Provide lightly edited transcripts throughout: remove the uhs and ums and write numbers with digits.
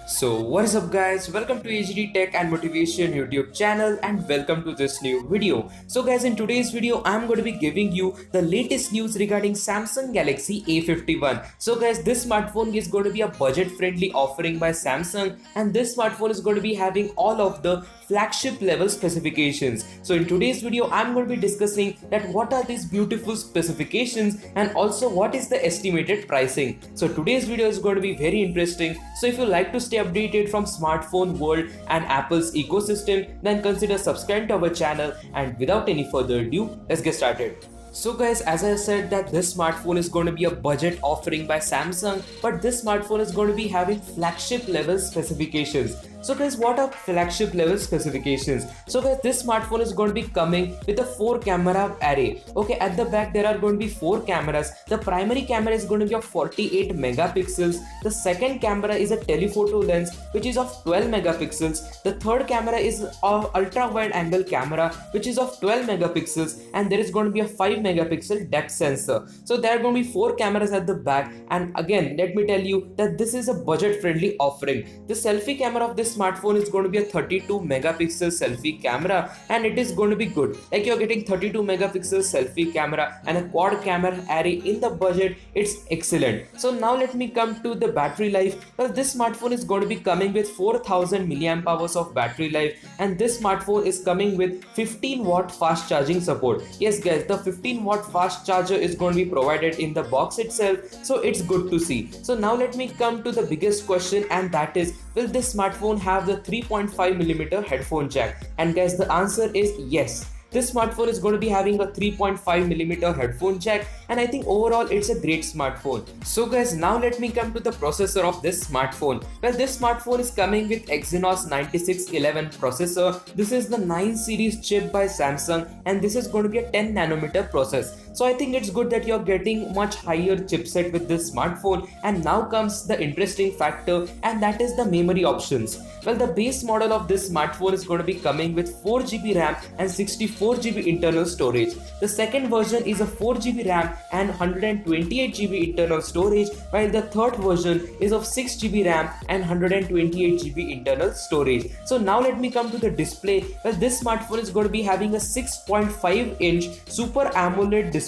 So what is up guys, welcome to HD Tech and Motivation YouTube channel and welcome to this new video. So guys, in today's video I'm going to be giving you the latest news regarding Samsung Galaxy A51. So guys, this smartphone is going to be a budget friendly offering by Samsung, and this smartphone is going to be having all of the flagship level specifications. So in today's video I'm going to be discussing that what are these beautiful specifications and also what is the estimated pricing. So today's video is going to be very interesting. So if you like to stay updated from smartphone world and Apple's ecosystem, then consider subscribing to our channel, and without any further ado, let's get started. So guys, as I said that this smartphone is going to be a budget offering by Samsung, but this smartphone is going to be having flagship level specifications. So guys, what are flagship level specifications? So guys, this smartphone is going to be coming with a 4 camera array. Okay, at the back there are going to be 4 cameras. The primary camera is going to be of 48 megapixels. The second camera is a telephoto lens which is of 12 megapixels. The third camera is a ultra wide angle camera which is of 12 megapixels, and there is going to be a 5 megapixel depth sensor. So there are going to be 4 cameras at the back, and again let me tell you that this is a budget friendly offering. The selfie camera of this smartphone is going to be a 32 megapixel selfie camera, and it is going to be good. Like you're getting 32 megapixel selfie camera and a quad camera array in the budget. It's excellent. So now let me come to the battery life. Well, this smartphone is going to be coming with 4000 milliamp hours of battery life, and this smartphone is coming with 15-watt fast charging support. Yes guys, the 15-watt fast charger is going to be provided in the box itself, so it's good to see. So now let me come to the biggest question, and that is, will this smartphone have the 3.5mm headphone jack? And guys, the answer is yes. This smartphone is going to be having a 3.5mm headphone jack, and I think overall it's a great smartphone. So guys, now let me come to the processor of this smartphone. Well, this smartphone is coming with Exynos 9611 processor. This is the 9 series chip by Samsung, and this is going to be a 10 nanometer process. So I think it's good that you're getting much higher chipset with this smartphone. And now comes the interesting factor, and that is the memory options. Well, the base model of this smartphone is going to be coming with 4GB RAM and 64GB internal storage. The second version is a 4GB RAM and 128GB internal storage, while the third version is of 6GB RAM and 128GB internal storage. So now let me come to the display. Well, this smartphone is going to be having a 6.5-inch Super AMOLED display.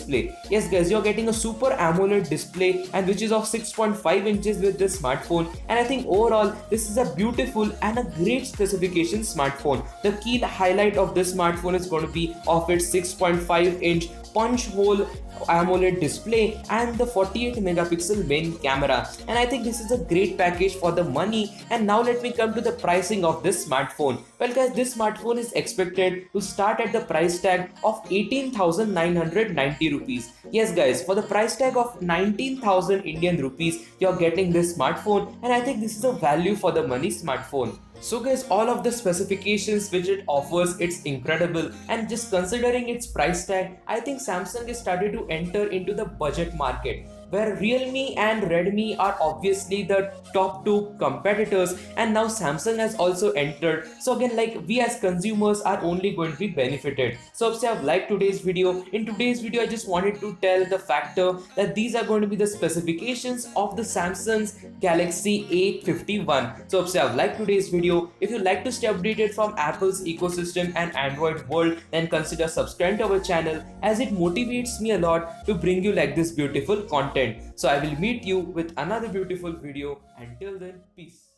Yes guys, you're getting a Super AMOLED display, and which is of 6.5 inches with this smartphone. And I think overall this is a beautiful and a great specification smartphone. The key highlight of this smartphone is going to be of its 6.5-inch punch hole AMOLED display and the 48 megapixel main camera, and I think this is a great package for the money. And now let me come to the pricing of this smartphone. Well guys, this smartphone is expected to start at the price tag of 18,990 rupees. Yes guys, for the price tag of 19,000 Indian rupees, you're getting this smartphone, and I think this is a value for the money smartphone. So guys, all of the specifications which it offers, it's incredible, and just considering its price tag, I think Samsung is starting to enter into the budget market, where Realme and Redmi are obviously the top 2 competitors, and now Samsung has also entered. So again, like, we as consumers are only going to be benefited. So if you have liked today's video, in today's video I just wanted to tell the factor that these are going to be the specifications of the Samsung's Galaxy A51. So if you have liked today's video, if you like to stay updated from Apple's ecosystem and Android world, then consider subscribing to our channel, as it motivates me a lot to bring you like this beautiful content. So I will meet you with another beautiful video. Until then, peace.